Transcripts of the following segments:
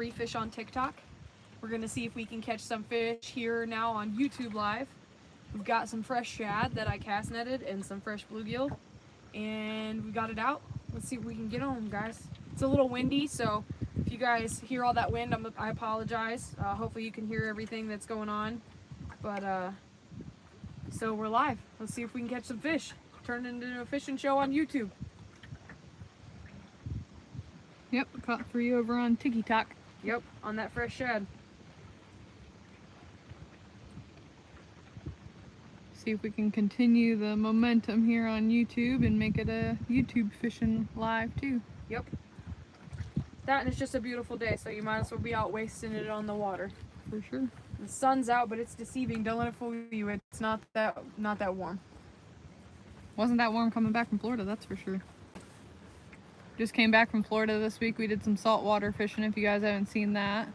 free fish on TikTok. We're gonna see if we can catch some fish here now on YouTube Live. We've got some fresh shad that I cast netted and some fresh bluegill, and we got it out. Let's see if we can get on them, guys. It's a little windy, so if you guys hear all that wind, I apologize. Hopefully you can hear everything that's going on. But so we're live. Let's see if we can catch some fish. Turn it into a fishing show on YouTube. Yep, caught 3 over on TikTok. Yep, on that fresh shad. See if we can continue the momentum here on YouTube and make it a YouTube fishing live too. Yep. That, and it's just a beautiful day, so you might as well be out wasting it on the water. For sure. The sun's out, but it's deceiving. Don't let it fool you. It's not that warm. Wasn't that warm coming back from Florida, that's for sure. Just came back from Florida this week. We did some saltwater fishing. If you guys haven't seen that,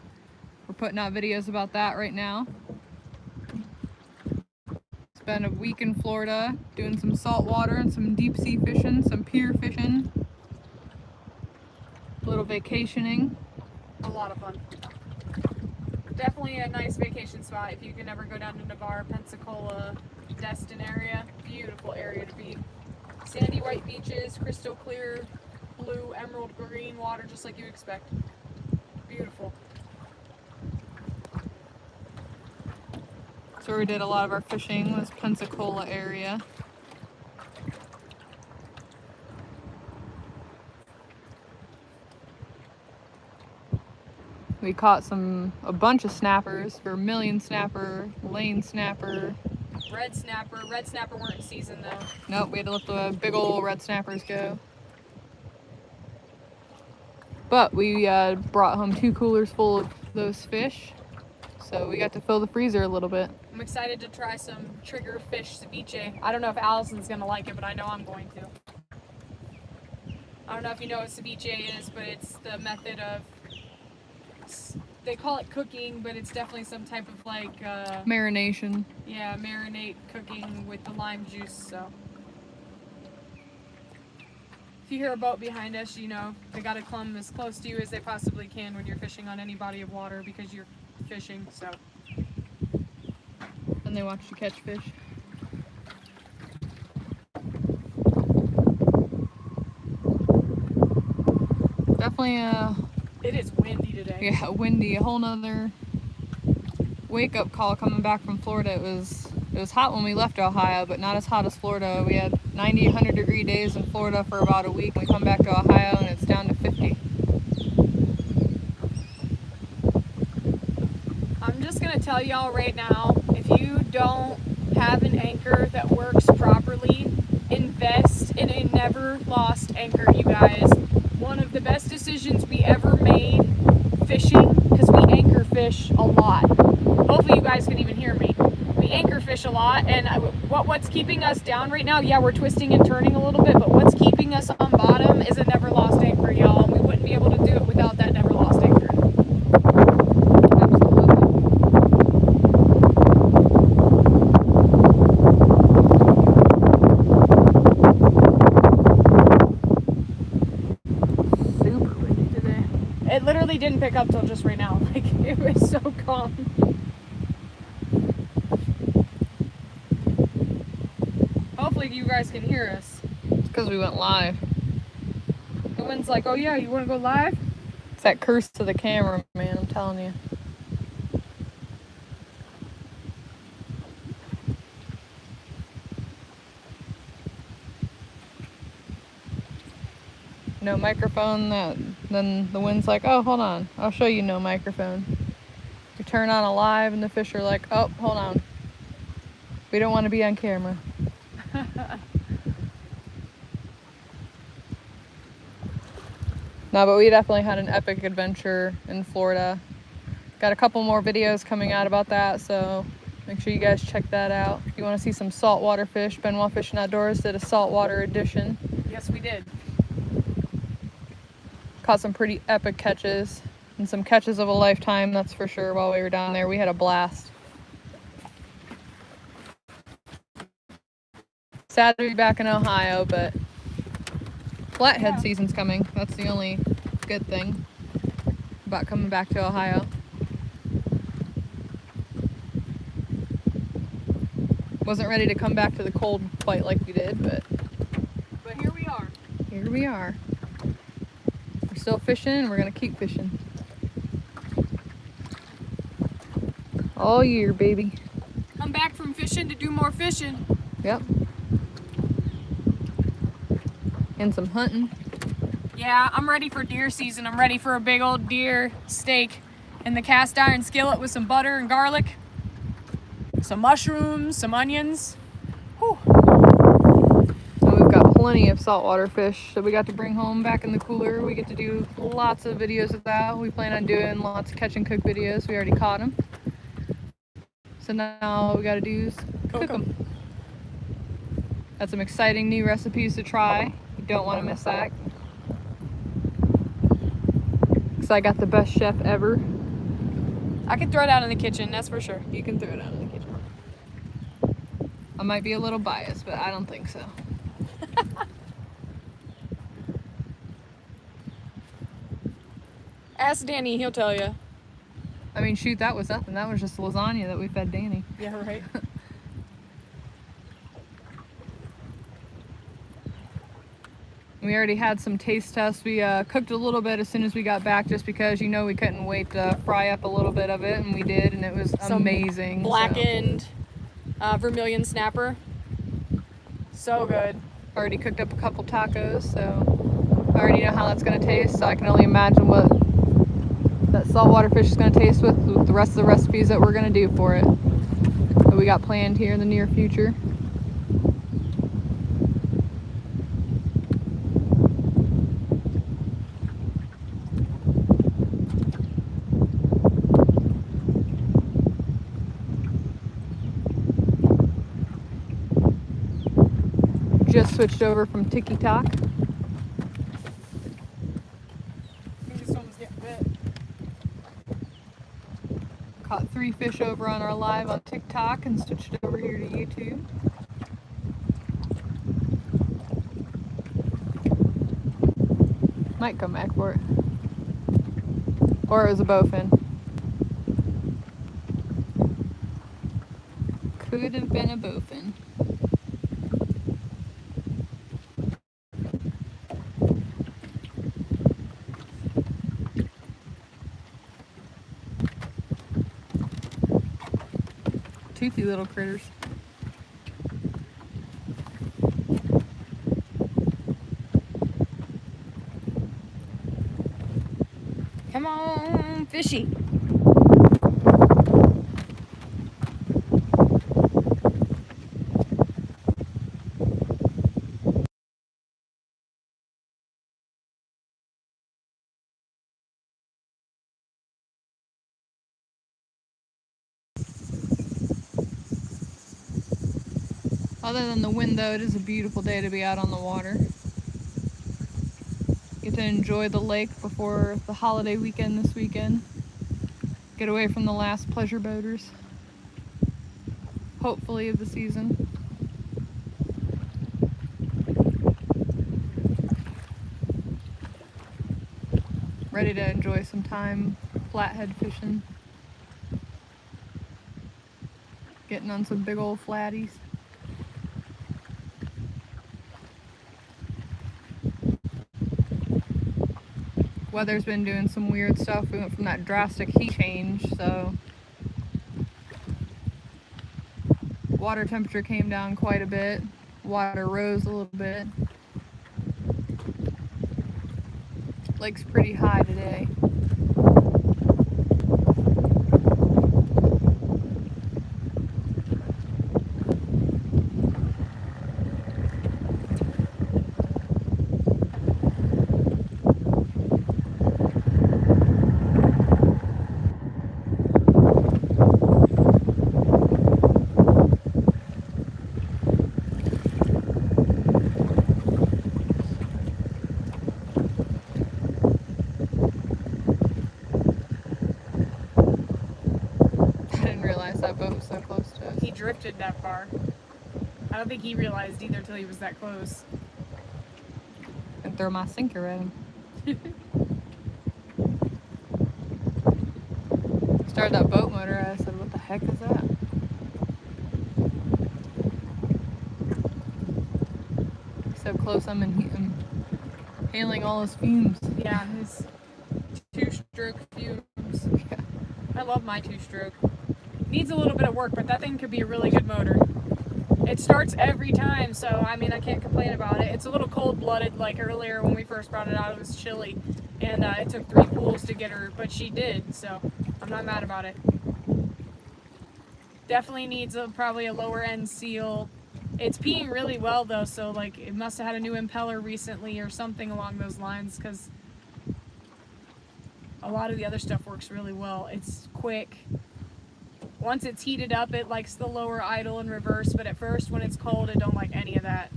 we're putting out videos about that right now. Spent a week in Florida doing some saltwater and some deep sea fishing, some pier fishing, a little vacationing. A lot of fun. Definitely a nice vacation spot if you can ever go down to Navarre, Pensacola, Destin area. Beautiful area to be. Sandy white beaches, crystal clear, blue, emerald green water, just like you expect. Beautiful. So where we did a lot of our fishing was Pensacola area. We caught a bunch of snappers, vermilion snapper, lane snapper. Red snapper weren't in season though. Nope, we had to let the big old red snappers go. But we brought home 2 coolers full of those fish, so we got to fill the freezer a little bit. I'm excited to try some trigger fish ceviche. I don't know if Allison's gonna like it, but I know I'm going to. I don't know if you know what ceviche is, but it's the method of, they call it cooking, but it's definitely some type of like marination. Yeah, marinate cooking with the lime juice. So if you hear a boat behind us, you know they gotta come as close to you as they possibly can when you're fishing on any body of water because you're fishing. So. And they watch you catch fish. Definitely it is windy today. Yeah, windy. A whole nother wake-up call coming back from Florida. It was hot when we left Ohio, but not as hot as Florida. We had 90, 100 degree days in Florida for about a week. We come back to Ohio and it's down to 50. I'm just gonna tell y'all right now, if you don't have an anchor that works properly, invest in a never lost anchor, you guys. One of the best decisions we ever made fishing, because we anchor fish a lot. Hopefully you guys can even hear me. We anchor fish a lot, and what's keeping us down right now, yeah, we're twisting and turning a little bit, but what's keeping us on bottom is a never lost anchor, y'all. We wouldn't be able to do it without that never lost anchor. It literally didn't pick up till just right now. Like, it was so calm. Hopefully you guys can hear us. It's because we went live. The wind's like, oh yeah, you want to go live? It's that curse to the camera, man, I'm telling you. No microphone, then the wind's like, oh, hold on, I'll show you no microphone. We turn on a live and the fish are like, oh, hold on. We don't want to be on camera. No, but we definitely had an epic adventure in Florida. Got a couple more videos coming out about that, so make sure you guys check that out. If you want to see some saltwater fish, Benoit Fishing Outdoors did a saltwater edition. Yes, we did. Caught some pretty epic catches and some catches of a lifetime, that's for sure. While we were down there, we had a blast. Sad to be back in Ohio, but flathead season's coming. That's the only good thing. about coming back to Ohio. Wasn't ready to come back to the cold quite like we did, but here we are. Here we are. We're still fishing and we're gonna keep fishing. All year, baby. Come back from fishing to do more fishing. Yep. And some hunting. Yeah, I'm ready for deer season. I'm ready for a big old deer steak in the cast iron skillet with some butter and garlic, some mushrooms, some onions. Whew. And we've got plenty of saltwater fish that we got to bring home back in the cooler. We get to do lots of videos of that. We plan on doing lots of catch and cook videos. We already caught them. So now all we gotta do is cook them. Got some exciting new recipes to try. You don't want to miss that. Because I got the best chef ever. I can throw it out in the kitchen, that's for sure. You can throw it out in the kitchen. I might be a little biased, but I don't think so. Ask Danny, he'll tell you. I mean, shoot, that was nothing. That was just lasagna that we fed Danny. Yeah, right. We already had some taste tests. We cooked a little bit as soon as we got back just because, you know, we couldn't wait to fry up a little bit of it, and we did, and it was amazing. Blackened vermilion snapper. So good. Already cooked up a couple tacos, so I already know how that's going to taste, so I can only imagine what that saltwater fish is going to taste with the rest of the recipes that we're going to do for it that we got planned here in the near future. Just switched over from TikTok. Caught 3 fish over on our live on TikTok and switched it over here to YouTube. Might come back for it. Or it was a bowfin. Could have been a bowfin. Toothy little critters. Come on, fishy. Other than the wind though, it is a beautiful day to be out on the water. Get to enjoy the lake before the holiday weekend this weekend. Get away from the last pleasure boaters. Hopefully of the season. Ready to enjoy some time flathead fishing. Getting on some big old flatties. Weather's been doing some weird stuff. We went from that drastic heat change, so water temperature came down quite a bit. Water rose a little bit. Lake's pretty high today. That boat was so close to us. He drifted that far. I don't think he realized either till he was that close. And throw my sinker at him. started that boat motor, I said, what the heck is that? So close, I'm inhaling all his fumes. Yeah, his two-stroke fumes. Yeah. I love my two-stroke. Needs a little bit of work, but that thing could be a really good motor. It starts every time, so I mean, I can't complain about it. It's a little cold-blooded, like earlier when we first brought it out, it was chilly, and it took 3 pulls to get her, but she did, so I'm not mad about it. Definitely needs probably a lower-end seal. It's peeing really well, though, so like it must have had a new impeller recently or something along those lines, because a lot of the other stuff works really well. It's quick. Once it's heated up, it likes the lower idle and reverse, but at first when it's cold, it don't like any of that.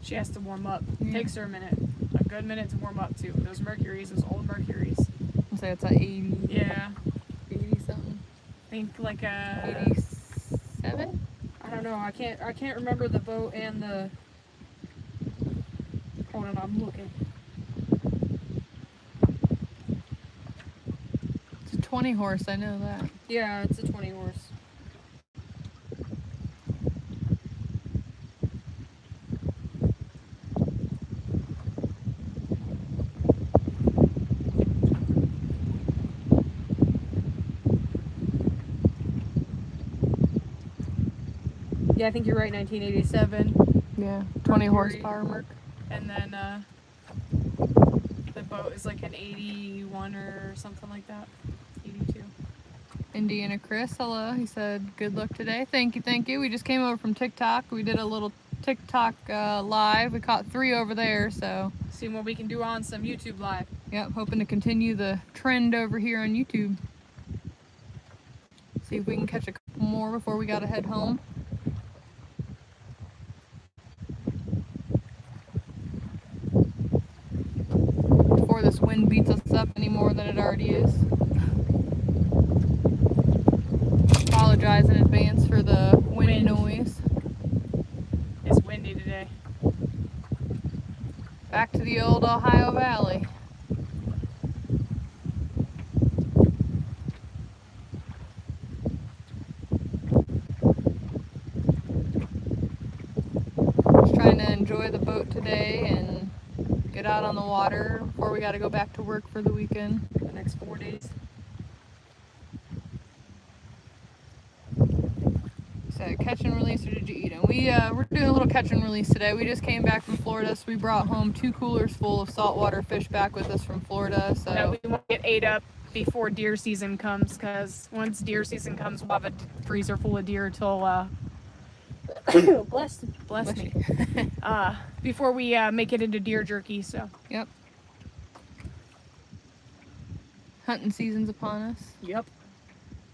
She has to warm up. Yeah. Takes her a good minute to warm up too. Those Mercuries, those old Mercuries. I'll say it's at 80. Yeah. 80 something. I think like a 87? I don't know. I can't remember the boat and the. Hold on, I'm looking. It's a 20 horse, I know that. Yeah, it's a 20 horse. Yeah, I think you're right. 1987. Yeah, 20 Mercury. horsepower Merc. And then the boat is like an 81 or something like that. 82. Indiana Chris, hello. He said, good luck today. Thank you, thank you. We just came over from TikTok. We did a little TikTok live. We caught 3 over there, so. Seeing what we can do on some YouTube live. Yep, hoping to continue the trend over here on YouTube. See if we can catch a couple more before we gotta head home. Before this wind beats us up any more than it already is. Apologize in advance for the wind noise. It's windy today. Back to the old Ohio Valley. Just trying to enjoy the boat today and get out on the water before we got to go back to work for the weekend. The next 4 days. So catch and release, or did you eat them? We're doing a little catch and release today. We just came back from Florida, so we brought home 2 coolers full of saltwater fish back with us from Florida. So That we won't get ate up before deer season comes, because once deer season comes, we'll have a freezer full of deer till bless me. Before we make it into deer jerky. So. Yep. Hunting season's upon us. Yep.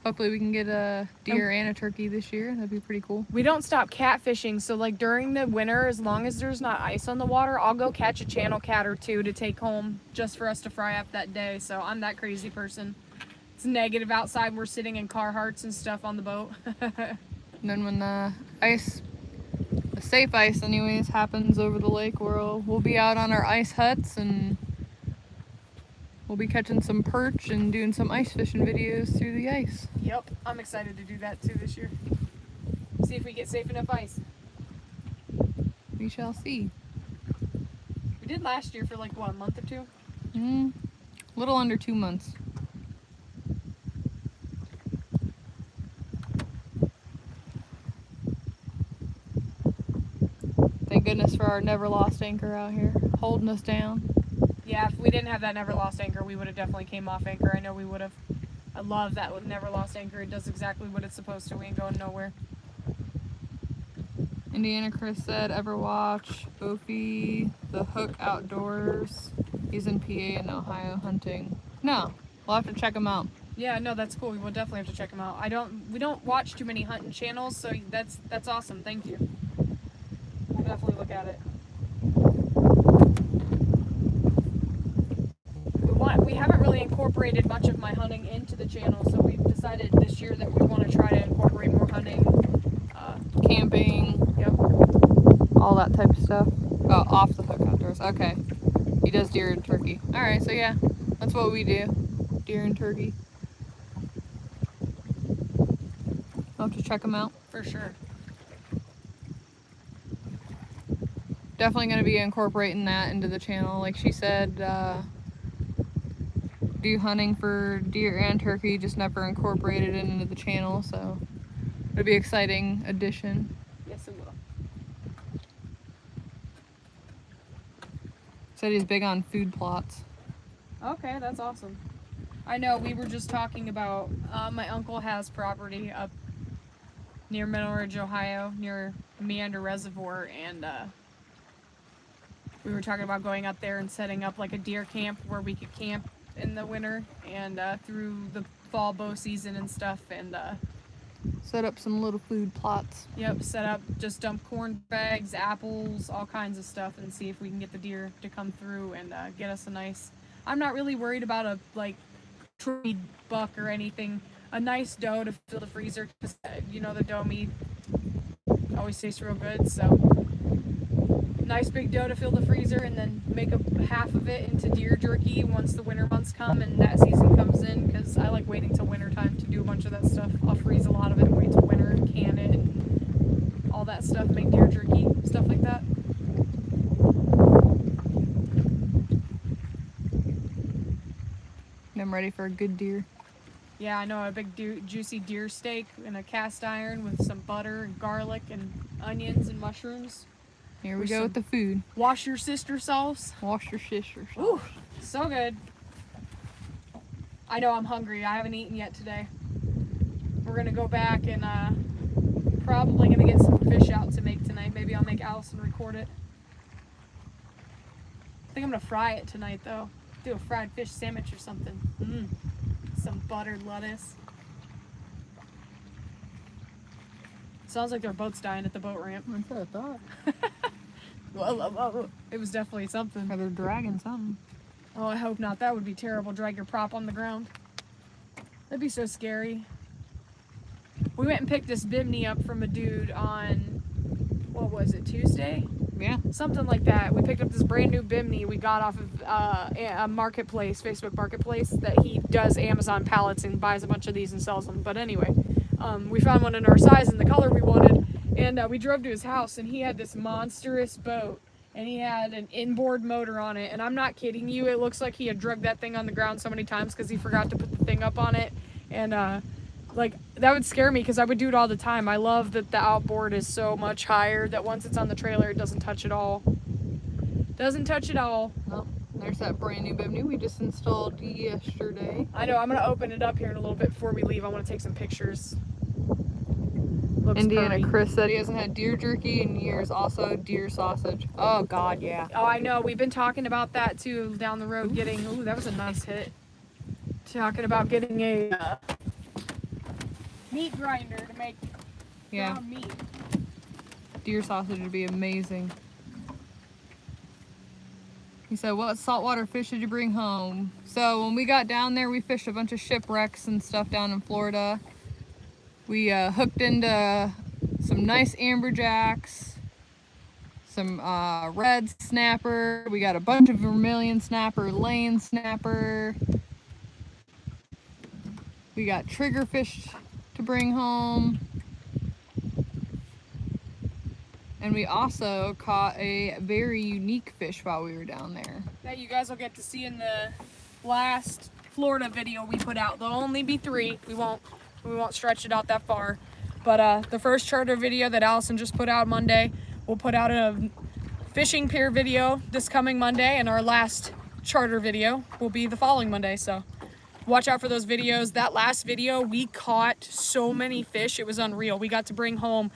Hopefully we can get a deer and a turkey this year. That'd be pretty cool. We don't stop catfishing, so like during the winter, as long as there's not ice on the water, I'll go catch a channel cat or 2 to take home just for us to fry up that day. So I'm that crazy person. It's negative outside. We're sitting in Carhartts and stuff on the boat. And then when the safe ice anyways, happens over the lake, we'll be out on our ice huts and we'll be catching some perch and doing some ice fishing videos through the ice. Yep, I'm excited to do that too this year. See if we get safe enough ice. We shall see. We did last year for like, what, a month or 2? Little under 2 months. Thank goodness for our never lost anchor out here, holding us down. Yeah, if we didn't have that never lost anchor, we would have definitely came off anchor. I know we would have. I love that with never lost anchor. It does exactly what it's supposed to. We ain't going nowhere. Indiana Chris said, ever watch Opie the Hook Outdoors? He's in PA and Ohio hunting. No, we'll have to check him out. Yeah, no, that's cool. We will definitely have to check them out. We don't watch too many hunting channels, so that's awesome. Thank you. We'll definitely look at it. We haven't really incorporated much of my hunting into the channel, so we've decided this year that we want to try to incorporate more hunting. Camping. Yep. All that type of stuff. Oh, off the hook outdoors. Okay. He does deer and turkey. Alright, so yeah, that's what we do. Deer and turkey. I'll have to check them out. For sure. Definitely going to be incorporating that into the channel. Like she said, do hunting for deer and turkey, just never incorporated it into the channel, so it'll be an exciting addition. Yes, it will. Said he's big on food plots. Okay, that's awesome. I know, we were just talking about, my uncle has property up near Middle Ridge, Ohio, near Meander Reservoir, and we were talking about going up there and setting up like a deer camp where we could camp in the winter and through the fall bow season and stuff, and Set up some little food plots. yep, set up, just dump corn bags, apples, all kinds of stuff, and see if we can get the deer to come through and get us a nice. I'm not really worried about a like tree buck or anything. A nice doe to fill the freezer, because you know the doe meat always tastes real good. So nice big doe to fill the freezer, and then make half of it into deer jerky once the winter months come and that season comes in, because I like waiting till winter time to do a bunch of that stuff. I'll freeze a lot of it and wait till winter and can it and all that stuff, make deer jerky, stuff like that. I'm ready for a good deer. Yeah, I know, a big juicy deer steak in a cast iron with some butter and garlic and onions and mushrooms. Here we With go some- with the food. Wash your sister sauce. Wash your sister. Ooh, so good. I know I'm hungry. I haven't eaten yet today. We're gonna go back and probably gonna get some fish out to make tonight. Maybe I'll make Allison record it. I think I'm gonna fry it tonight though. Do a fried fish sandwich or something. Some buttered lettuce. Sounds like their boat's dying at the boat ramp. That's what I thought. It was definitely something. Or they're dragging something. Oh, I hope not. That would be terrible. Drag your prop on the ground. That'd be so scary. We went and picked this bimini up from a dude on, what was it, Tuesday? Yeah. Something like that. We picked up this brand new bimini we got off of a marketplace, Facebook marketplace, that he does Amazon pallets and buys a bunch of these and sells them. But anyway, we found one in our size and the color we wanted, and we drove to his house, and he had this monstrous boat, and he had an inboard motor on it, and I'm not kidding you, it looks like he had drugged that thing on the ground so many times because he forgot to put the thing up on it, and like, that would scare me because I would do it all the time. I love that the outboard is so much higher that once it's on the trailer, it doesn't touch at all. Doesn't touch at all. Oh, there's that brand new bimini we just installed yesterday. I know, I'm going to open it up here in a little bit before we leave. I want to take some pictures. Looks Indiana purty. Chris said he hasn't had deer jerky in years. Also, deer sausage. Oh, God, yeah. Oh, I know. We've been talking about that too down the road. Getting, ooh, that was a nice hit. Talking about getting a meat grinder to make Yeah, ground meat. deer sausage would be amazing. He said, what saltwater fish did you bring home? So when we got down there, we fished a bunch of shipwrecks and stuff down in Florida. We hooked into some nice amberjacks, some red snapper. We got a bunch of vermilion snapper, lane snapper. We got triggerfish to bring home. And we also caught a very unique fish while we were down there. That you guys will get to see in the last Florida video we put out. There'll only be 3. We won't stretch it out that far. But the first charter video that Allison just put out Monday, we'll put out a fishing pier video this coming Monday, and our last charter video will be the following Monday. So watch out for those videos. That last video, we caught so many fish. It was unreal. We got to bring home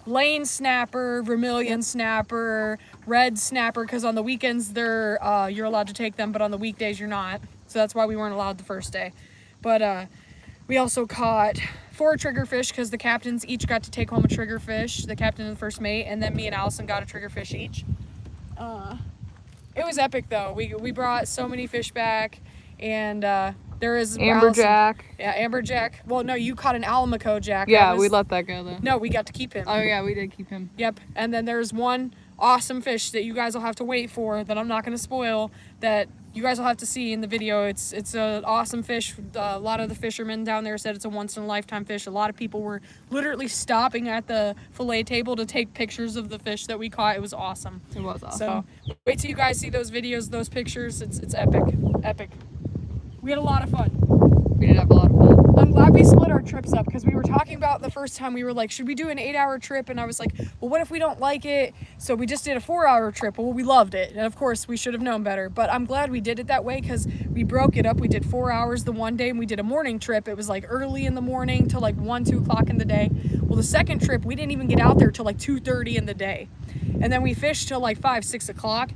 lane snapper, vermilion snapper, red snapper, because on the weekends they're you're allowed to take them, but on the weekdays you're not. So that's why we weren't allowed the first day. But we also caught 4 triggerfish because the captains each got to take home a triggerfish, the captain and the first mate, and then me and Allison got a triggerfish each. It was epic though. We brought so many fish back, and there is Amberjack. Yeah, amberjack. Well, no, you caught an Almaco jack. Yeah, we let that go though. No, we got to keep him. Oh yeah, we did keep him. Yep. And then there's one awesome fish that you guys will have to wait for that I'm not going to spoil, that you guys will have to see in the video. It's an awesome fish. A lot of the fishermen down there said it's a once-in-a-lifetime fish. A lot of people were literally stopping at the fillet table to take pictures of the fish that we caught. It was awesome. It was awesome. So wait till you guys see those videos, those pictures. It's epic, epic. We had a lot of fun. We did have a lot of fun. I'm glad we split our trips up because we were talking about the first time we were like, should we do an 8-hour trip? And I was like, well, what if we don't like it? So we just did a 4-hour trip. Well, we loved it. And of course, we should have known better. But I'm glad we did it that way because we broke it up. We did 4 hours the one day and we did a morning trip. It was like early in the morning till like 1, 2 o'clock in the day. Well, the second trip, we didn't even get out there till like 2:30 in the day. And then we fished till like 5, 6 o'clock.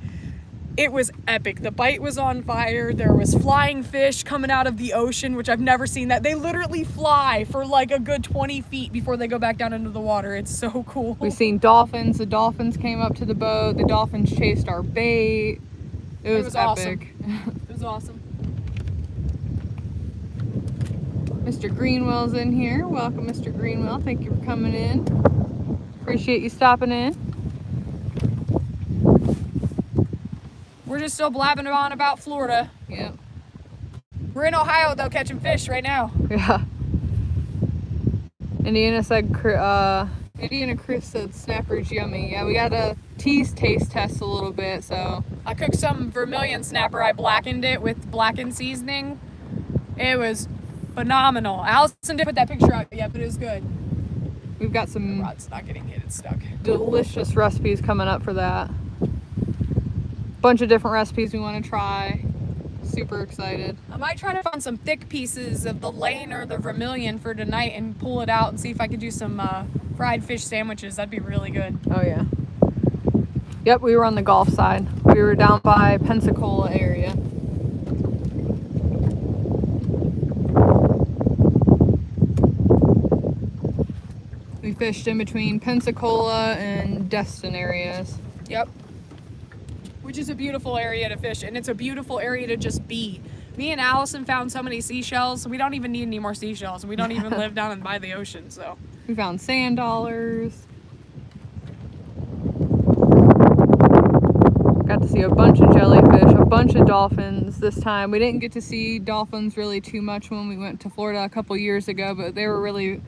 It was epic. The bite was on fire. There was flying fish coming out of the ocean, which I've never seen that. They literally fly for like a good 20 feet before they go back down into the water. It's so cool. We seen dolphins. The dolphins came up to the boat. The dolphins chased our bait. It was epic. Awesome. It was awesome. Mr. Greenwell's in here. Welcome, Mr. Greenwell. Thank you for coming in. Appreciate you stopping in. We're just still blabbing on about Florida. Yep. We're in Ohio though, catching fish right now. Yeah. Indiana Chris said snapper's yummy. Yeah, we got to taste test a little bit, so. I cooked some vermilion snapper. I blackened it with blackened seasoning. It was phenomenal. Allison didn't put that picture out yet, but it was good. We've got some Rod's not getting hit, it's stuck. delicious recipes coming up for that. Bunch of different recipes we want to try. Super excited. I might try to find some thick pieces of the Lane or the vermilion for tonight and pull it out and see if I could do some fried fish sandwiches. That'd be really good. Oh yeah. Yep, we were on the Gulf side. We were down by Pensacola area. We fished in between Pensacola and Destin areas. Yep. Which is a beautiful area to fish, and it's a beautiful area to just be. Me and Allison found so many seashells. We don't even need any more seashells. We don't even live down by the ocean, so. We found sand dollars. Got to see a bunch of jellyfish, a bunch of dolphins this time. We didn't get to see dolphins really too much when we went to Florida a couple years ago, but they were really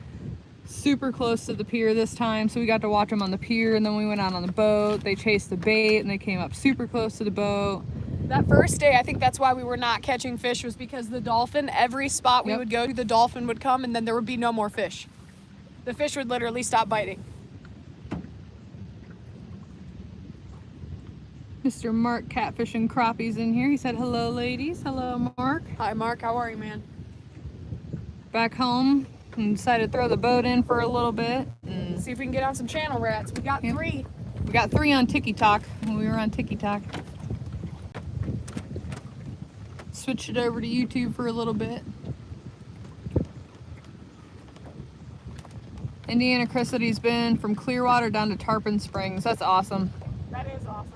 super close to the pier this time, so we got to watch them on the pier, and then we went out on the boat. They chased the bait and they came up super close to the boat. That first day, I think that's why we were not catching fish, was because the dolphin, every spot we would go to, the dolphin would come and then there would be no more fish. The fish would literally stop biting. Mr. Mark Catfishing Crappies in here. He said hello, ladies. Hello, Mark. Hi Mark, how are you, man? Back home and decided to throw the boat in for a little bit and See if we can get on some channel rats. We got 3. we got 3 on TikTok when we were on TikTok. Switched it over to YouTube for a little bit. Indiana Chris said he's been from Clearwater down to Tarpon Springs. That's awesome. That is awesome.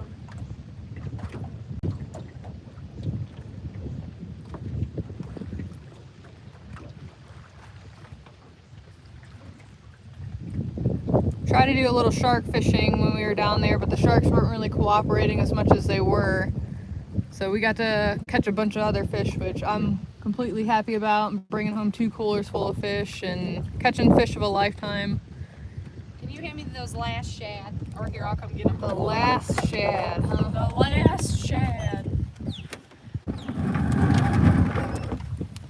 Tried to do a little shark fishing when we were down there, but the sharks weren't really cooperating as much as they were. So we got to catch a bunch of other fish, which I'm completely happy about. I'm bringing home 2 coolers full of fish and catching fish of a lifetime. Can you hand me those last shad? Or here, I'll come get them. The last shad, huh? The last shad.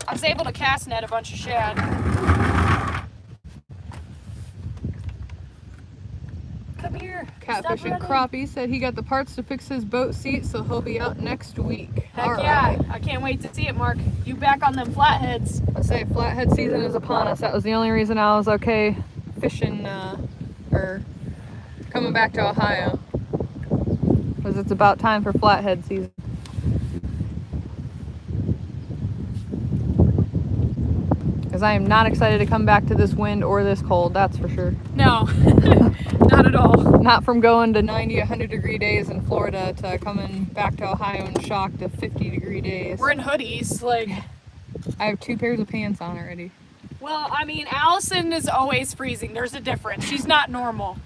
I was able to cast net a bunch of shad. Come here. Catfishing Crappie said he got the parts to fix his boat seat, so he'll be out next week. Heck yeah. I can't wait to see it, Mark. You back on them flatheads. I say flathead season is upon us. That was the only reason I was okay fishing or coming back to Ohio, because it's about time for flathead season. Because I am not excited to come back to this wind or this cold, that's for sure. No, not at all. Not from going to 90, 100 degree days in Florida to coming back to Ohio and shock to 50 degree days. We're in hoodies, like. I have 2 pairs of pants on already. Well, I mean, Allison is always freezing. There's a difference. She's not normal.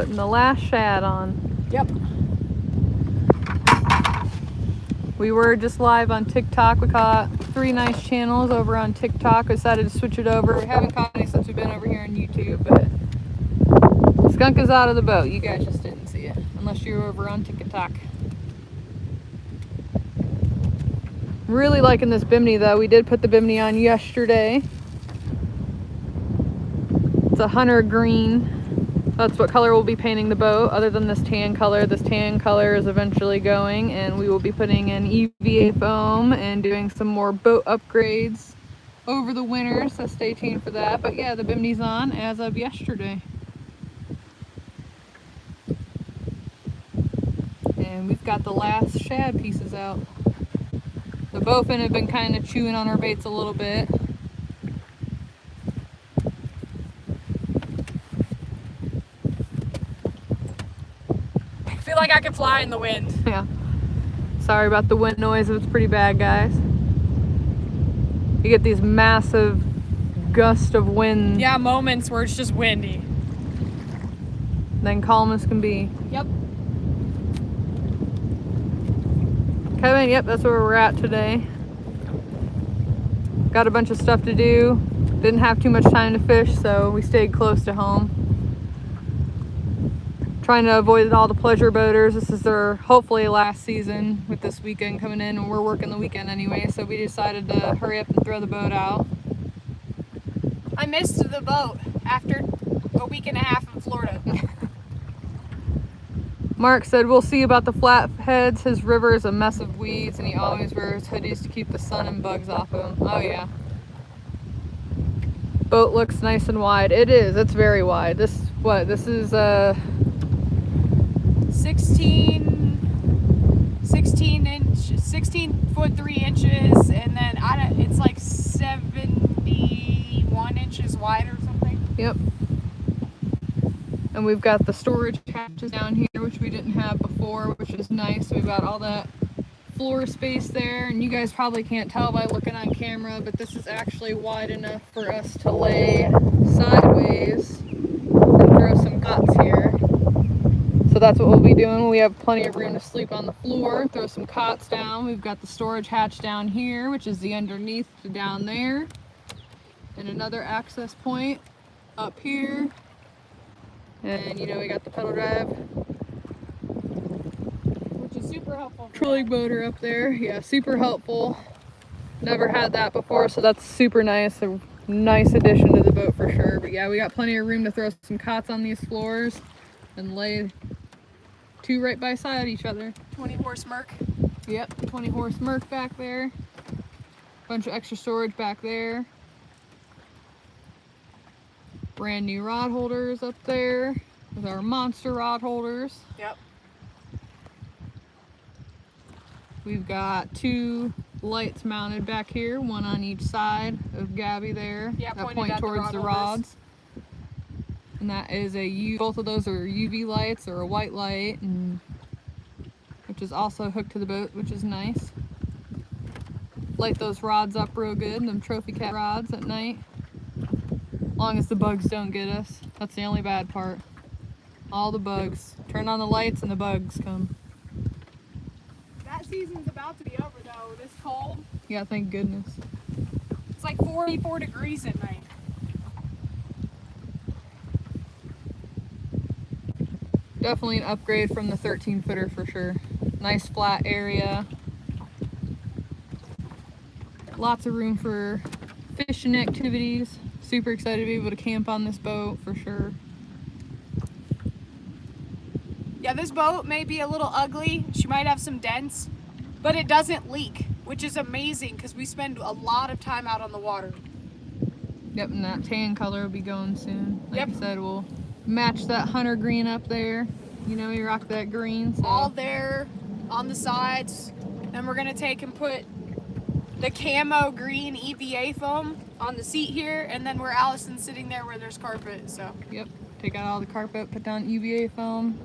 Putting the last shad on. Yep. We were just live on TikTok. We caught 3 nice channels over on TikTok. We decided to switch it over. We haven't caught any since we've been over here on YouTube, but skunk is out of the boat. You guys just didn't see it, unless you were over on TikTok. Really liking this bimini though. We did put the bimini on yesterday. It's a hunter green. That's what color we'll be painting the boat, other than this tan color. This tan color is eventually going, and we will be putting in EVA foam and doing some more boat upgrades over the winter, so stay tuned for that. But yeah, the bimini's on as of yesterday. And we've got the last shad pieces out. The bowfin have been kind of chewing on our baits a little bit. I feel like I could fly in the wind. Yeah. Sorry about the wind noise. It's pretty bad, guys. You get these massive gusts of wind. Yeah, moments where it's just windy. Then calm as can be. Yep. Kevin, yep, that's where we're at today. Got a bunch of stuff to do. Didn't have too much time to fish, so we stayed close to home. Trying to avoid all the pleasure boaters. This is their hopefully last season with this weekend coming in, and we're working the weekend anyway, so we decided to hurry up and throw the boat out. I missed the boat after a week and a half in Florida. Mark said we'll see about the flatheads. His river is a mess of weeds, and he always wears hoodies to keep the sun and bugs off him. Oh yeah. Boat looks nice and wide. It is. It's very wide. This is 16 foot 3 inches, and then it's like 71 inches wide or something. Yep. And we've got the storage hatches down here, which we didn't have before, which is nice. So we've got all that floor space there, and you guys probably can't tell by looking on camera, but this is actually wide enough for us to lay sideways and throw some cots here. So that's what we'll be doing. We have plenty of room to sleep on the floor, throw some cots down. We've got the storage hatch down here, which is the underneath down there, and another access point up here. And you know, we got the pedal drive, Which is super helpful. trolling motor up there. Yeah, super helpful. Never had that before, so that's super nice. A nice addition to the boat for sure. But yeah, we got plenty of room to throw some cots on these floors and lay 2 right by side each other. 20 horse Merc. Yep, 20 horse Merc back there. Bunch of extra storage back there. Brand new rod holders up there with our monster rod holders. Yep. We've got 2 lights mounted back here, one on each side of Gabby there. Yeah, that pointed point at the towards rod the holders. rods. And that is both of those are UV lights or a white light, and which is also hooked to the boat, which is nice. Light those rods up real good, them trophy cat rods at night. As long as the bugs don't get us. That's the only bad part. All the bugs. Turn on the lights and the bugs come. That season's about to be over though. This cold. Yeah, thank goodness. It's like 44 degrees at night. Definitely an upgrade from the 13 footer for sure. Nice flat area. Lots of room for fishing activities. Super excited to be able to camp on this boat for sure. Yeah, this boat may be a little ugly. She might have some dents, but it doesn't leak, which is amazing because we spend a lot of time out on the water. Yep, and that tan color will be going soon. Like Yep. I said, we'll match that hunter green up there. You know, we rock that green. So. All there on the sides. Then we're gonna take and put the camo green EVA foam on the seat here, and then where Allison's sitting there where there's carpet. So Yep, take out all the carpet, put down UVA foam.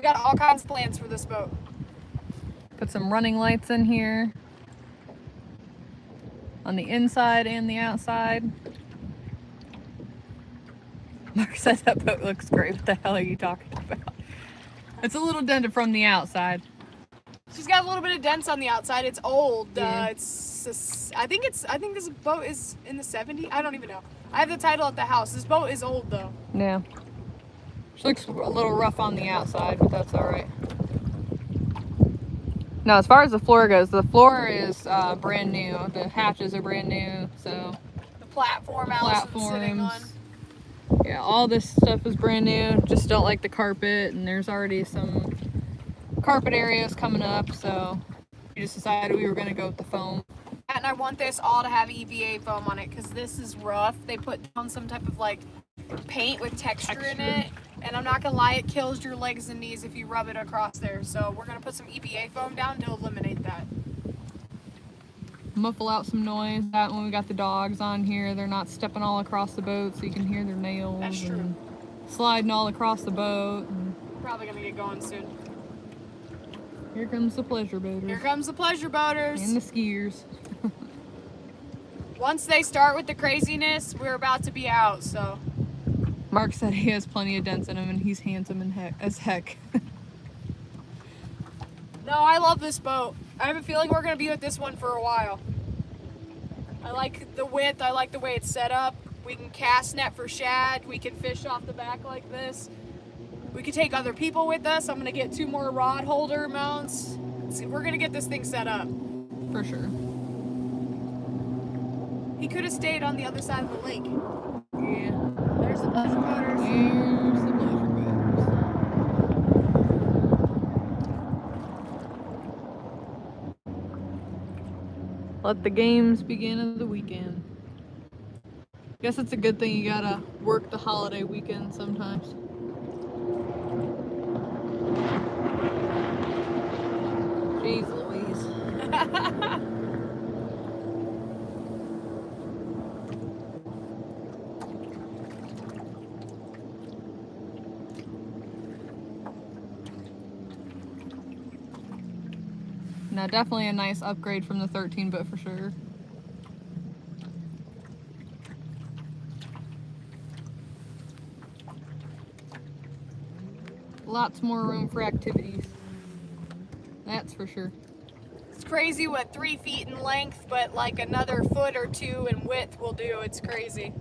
we got all kinds of plans for this boat. Put some running lights in here. On the inside and the outside. Mark said that boat looks great. What the hell are you talking about? It's a little dented from the outside. She's got a little bit of dents on the outside. It's old. Yeah. I think this boat is in the 70s. I don't even know. I have the title at the house. This boat is old though. Yeah. She looks a little rough on the outside, but that's all right. Now, as far as the floor goes, the floor is brand new. The hatches are brand new, so The platform Allison's sitting on. platforms. Yeah, all this stuff is brand new. Just don't like the carpet, and there's already some carpet areas coming up, so we just decided we were gonna go with the foam. And I want this all to have EVA foam on it because this is rough. They put down some type of like paint with texture in it, and I'm not gonna lie, it kills your legs and knees if you rub it across there. So we're gonna put some EVA foam down to eliminate that. Muffle out some noise. That when we got the dogs on here, they're not stepping all across the boat, so you can hear their nails. That's true. And sliding all across the boat. And Probably gonna get going soon. here comes the pleasure boaters. Here comes the pleasure boaters. And the skiers. Once they start with the craziness, we're about to be out. So Mark said he has plenty of dents in him, and he's handsome as heck. no, I love this boat. I have a feeling we're gonna be with this one for a while. I like the width. I like the way it's set up. We can cast net for shad. We can fish off the back like this. We can take other people with us. I'm gonna get 2 more rod holder mounts. We're gonna get this thing set up. For sure. He could have stayed on the other side of the lake. Yeah. There's the pleasure boaters. Here's the pleasure boaters. Let the games begin of the weekend. Guess it's a good thing you gotta work the holiday weekend sometimes. Jeez Louise. Now, definitely a nice upgrade from the 13, but for sure. Lots more room for activities. That's for sure. It's crazy what 3 feet in length, but like another foot or 2 in width will do. It's crazy.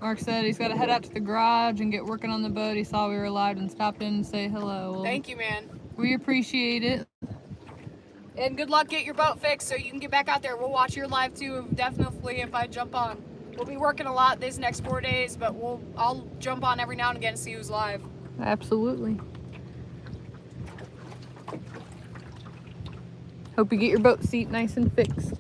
Mark said he's got to head out to the garage and get working on the boat. He saw we were live and stopped in to say hello. Well, Thank you, man. we appreciate it. And good luck get your boat fixed so you can get back out there. We'll watch your live too, definitely if I jump on. We'll be working a lot these next 4 days, but I'll jump on every now and again to see who's live. Absolutely. Hope you get your boat seat nice and fixed.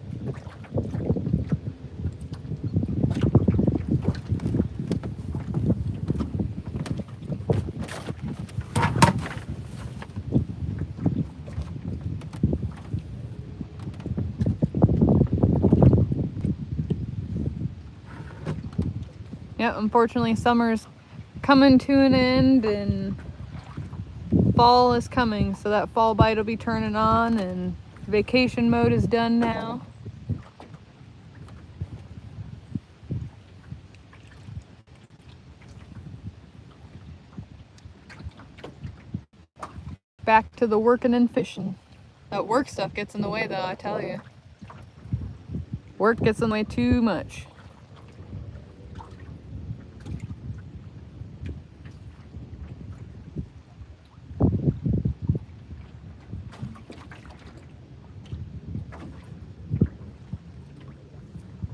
Yeah, unfortunately summer's coming to an end and fall is coming, so that fall bite will be turning on and vacation mode is done now. Back to the working and fishing. That work stuff gets in the way though, I tell you. Work gets in the way too much.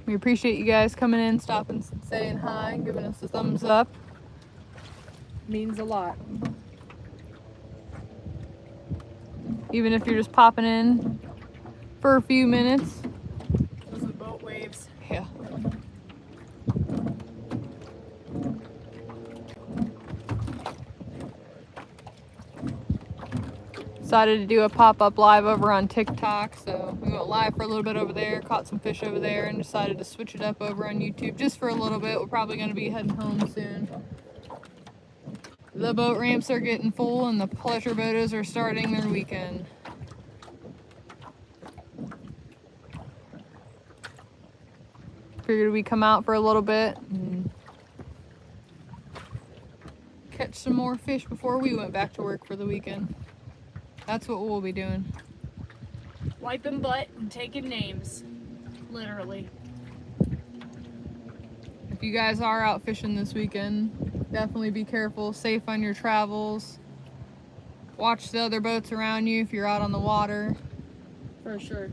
We appreciate you guys coming in, stopping, saying hi, and giving us a thumbs up. Means a lot. Even if you're just popping in for a few minutes. Those are the boat waves. Yeah. Decided to do a pop-up live over on TikTok, so we went live for a little bit over there, caught some fish over there, and decided to switch it up over on YouTube just for a little bit. We're probably going to be heading home soon. The boat ramps are getting full and the pleasure boaters are starting their weekend. Figured we'd come out for a little bit and catch some more fish before we went back to work for the weekend. That's what we'll be doing. Wiping butt and taking names. Literally. If you guys are out fishing this weekend, definitely be careful, safe on your travels. Watch the other boats around you if you're out on the water. For sure.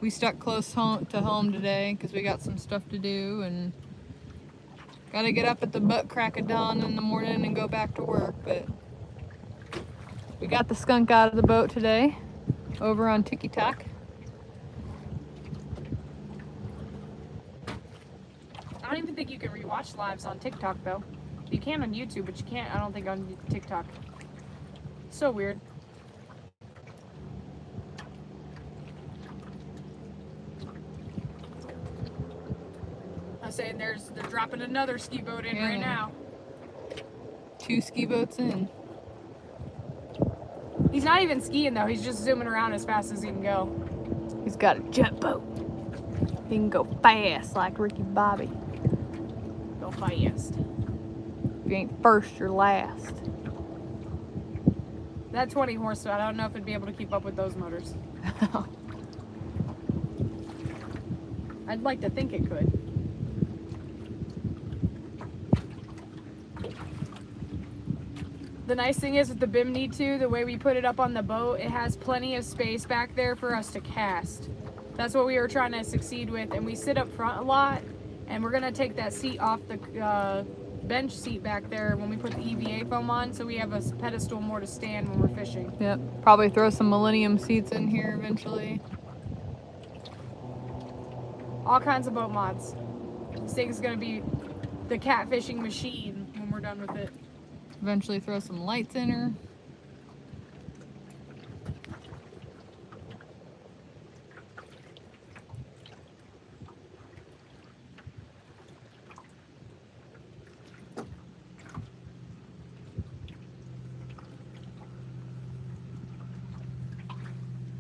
We stuck close to home today because we got some stuff to do and gotta get up at the butt crack of dawn in the morning and go back to work. But we got the skunk out of the boat today over on Tiki Tack. I don't even think you can rewatch lives on TikTok though. You can on YouTube, but you can't, I don't think, on TikTok. So weird. I'm saying they're dropping another ski boat in right now. 2 ski boats in. He's not even skiing though, he's just zooming around as fast as he can go. He's got a jet boat. He can go fast like Ricky Bobby. Go fast. If you ain't first, you're last. That 20 horsepower, I don't know if it'd be able to keep up with those motors. I'd like to think it could. The nice thing is with the Bimini too, the way we put it up on the boat, it has plenty of space back there for us to cast. That's what we were trying to succeed with, and we sit up front a lot, and we're gonna take that seat off the bench seat back there when we put the EVA foam on, so we have a pedestal more to stand when we're fishing. Yep, probably throw some Millennium seats in here eventually. All kinds of boat mods. This thing's gonna be the catfishing machine when we're done with it. Eventually throw some lights in her.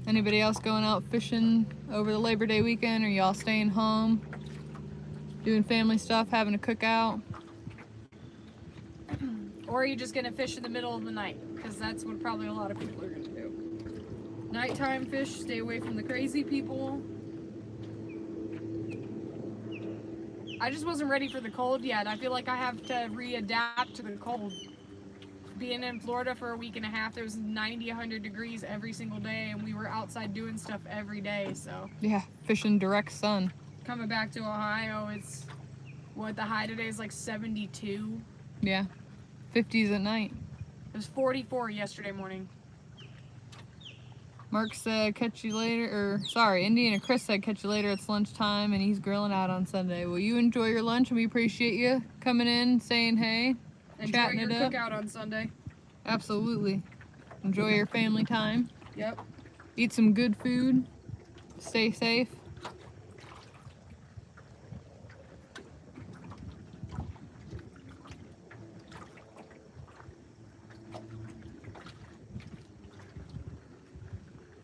Anybody else going out fishing over the Labor Day weekend? Or y'all staying home, doing family stuff, having a cookout? Or are you just gonna fish in the middle of the night? Because that's what probably a lot of people are gonna do. Nighttime fish, stay away from the crazy people. I just wasn't ready for the cold yet. I feel like I have to readapt to the cold. Being in Florida for a week and a half, there was 90, 100 degrees every single day, and we were outside doing stuff every day, so. Yeah, fishing direct sun. Coming back to Ohio, it's, what, the high today is like 72. Yeah, 50s at night. It was 44 yesterday morning. Mark said catch you later, or sorry, Indian and Chris said catch you later, it's lunchtime and he's grilling out on Sunday. Well, you enjoy your lunch and we appreciate you coming in, saying hey. Enjoy Chatting your it up. cookout on Sunday. Absolutely. Enjoy your family time. Yep. Eat some good food. Stay safe.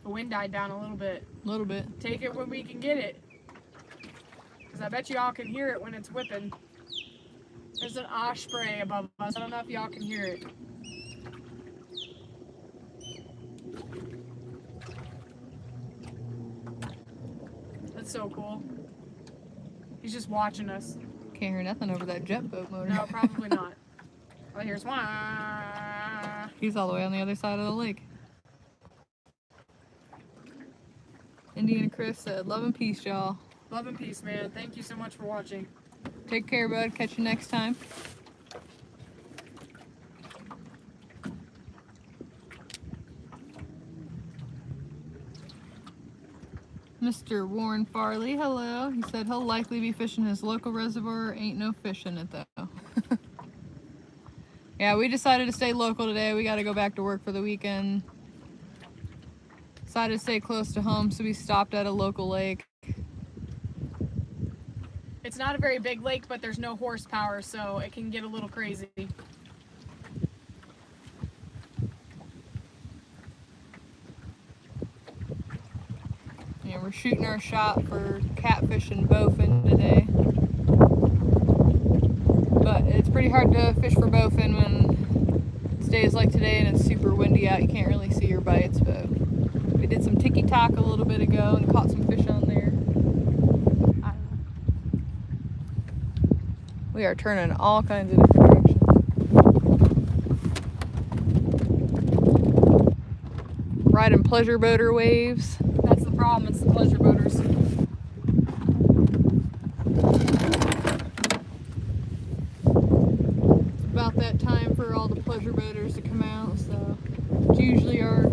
The wind died down a little bit. A little bit. Take it when we can get it. Because I bet y'all can hear it when it's whipping. There's an osprey above us. I don't know if y'all can hear it. That's so cool. He's just watching us. Can't hear nothing over that jet boat motor. No, probably not. Oh, here's one. He's all the way on the other side of the lake. Indian and Chris said, love and peace, y'all. Love and peace, man. Thank you so much for watching. Take care, bud. Catch you next time. Mr. Warren Farley, hello. He said he'll likely be fishing his local reservoir. Ain't no fish in it, though. Yeah, we decided to stay local today. We got to go back to work for the weekend. Decided to stay close to home, so we stopped at a local lake. It's not a very big lake, but there's no horsepower, so it can get a little crazy. Yeah, we're shooting our shot for catfish and bowfin today. but it's pretty hard to fish for bowfin when it's days like today and it's super windy out. You can't really see your bites, but we did some ticky-tock a little bit ago and caught some fish on there. I don't know. We are turning all kinds of different directions. Riding pleasure boater waves. That's the problem, it's the pleasure boaters. About that time for all the pleasure boaters to come out, so it's usually our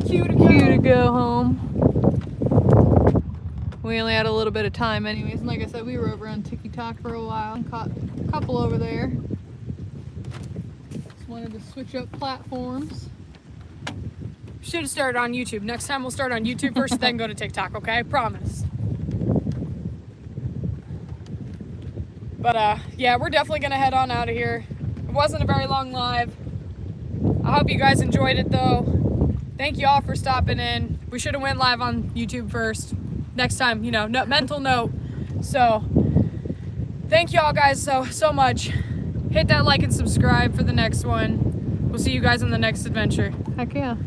Cue to cue to go. go home. We only had a little bit of time anyways, and like I said, we were over on Ticky-Tock for a while and caught a couple over there. Just wanted to switch up platforms. Should have started on YouTube. Next time we'll start on YouTube first, then go to TikTok, okay? Promise. But yeah, we're definitely gonna head on out of here. It wasn't a very long live. I hope you guys enjoyed it though. Thank you all for stopping in. We should have went live on YouTube first. Next time, you know, mental note. So thank you all guys so much. Hit that like and subscribe for the next one. We'll see you guys on the next adventure. Heck yeah.